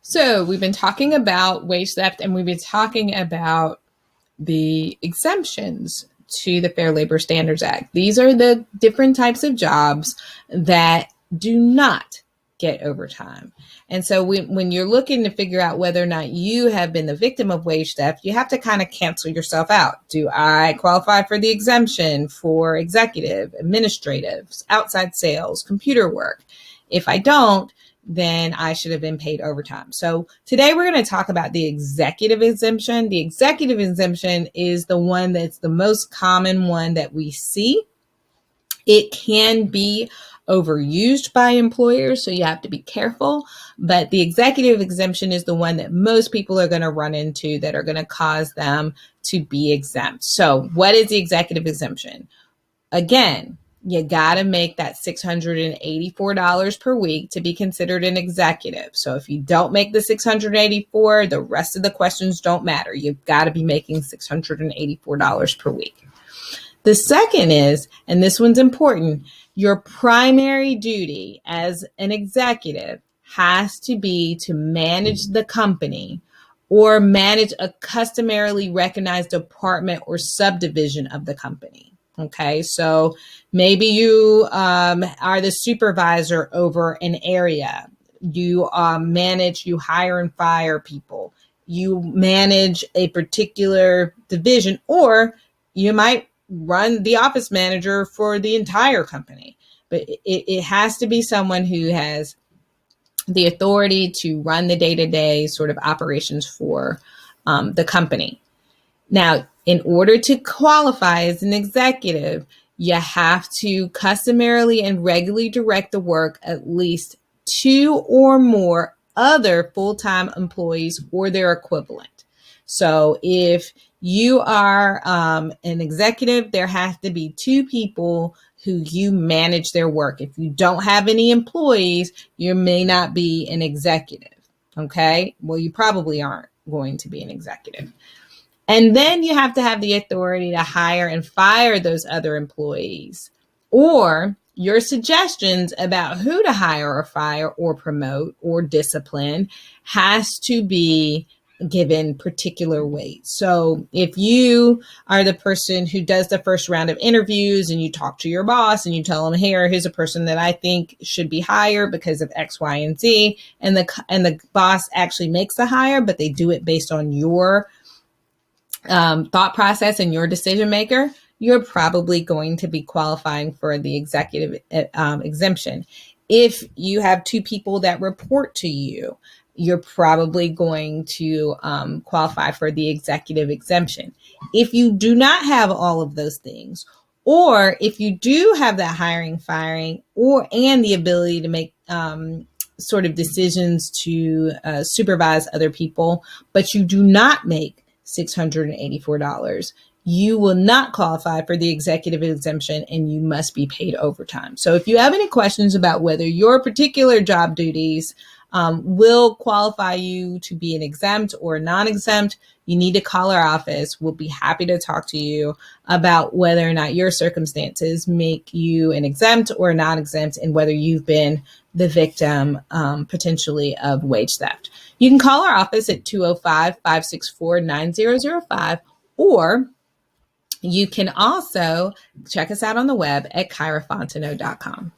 So we've been talking about wage theft, and we've been talking about the exemptions to the Fair Labor Standards Act. These are the different types of jobs that do not get overtime. And so when you're looking to figure out whether or not you have been the victim of wage theft, you have to kind of cancel yourself out. Do I qualify for the exemption for executive, administrative, outside sales, computer work? If I don't, then I should have been paid overtime. So today we're going to talk about the executive exemption. The executive exemption is the one that's the most common one that we see. It can be overused by employers, so you have to be careful. But the executive exemption is the one that most people are going to run into that are going to cause them to be exempt. So what is the executive exemption? Again, you got to make that $684 per week to be considered an executive. So if you don't make the $684, the rest of the questions don't matter. You've got to be making $684 per week. The second is, and this one's important, your primary duty as an executive has to be to manage the company or manage a customarily recognized department or subdivision of the company. Okay, so maybe you are the supervisor over an area. You you hire and fire people. You manage a particular division, or you might run the office manager for the entire company. But it has to be someone who has the authority to run the day-to-day sort of operations for the company. Now, in order to qualify as an executive, you have to customarily and regularly direct the work at least 2 or more other full-time employees or their equivalent. So if you are an executive, there have to be 2 people who you manage their work. If you don't have any employees, you may not be an executive. Okay? Well, you probably aren't going to be an executive. And then you have to have the authority to hire and fire those other employees, or your suggestions about who to hire or fire or promote or discipline has to be given particular weight. So if you are the person who does the first round of interviews and you talk to your boss and you tell them, hey, here's a person that I think should be hired because of X, Y, and Z, and the boss actually makes the hire, but they do it based on your thought process and your decision maker, you're probably going to be qualifying for the executive exemption. If you have 2 people that report to you, you're probably going to qualify for the executive exemption. If you do not have all of those things, or if you do have that hiring, firing, and the ability to make sort of decisions to supervise other people, but you do not make $684, you will not qualify for the executive exemption and you must be paid overtime. So if you have any questions about whether your particular job duties will qualify you to be an exempt or non-exempt, you need to call our office. We'll be happy to talk to you about whether or not your circumstances make you an exempt or non-exempt and whether you've been the victim potentially of wage theft. You can call our office at 205-564-9005, or you can also check us out on the web at kyrafontenot.com.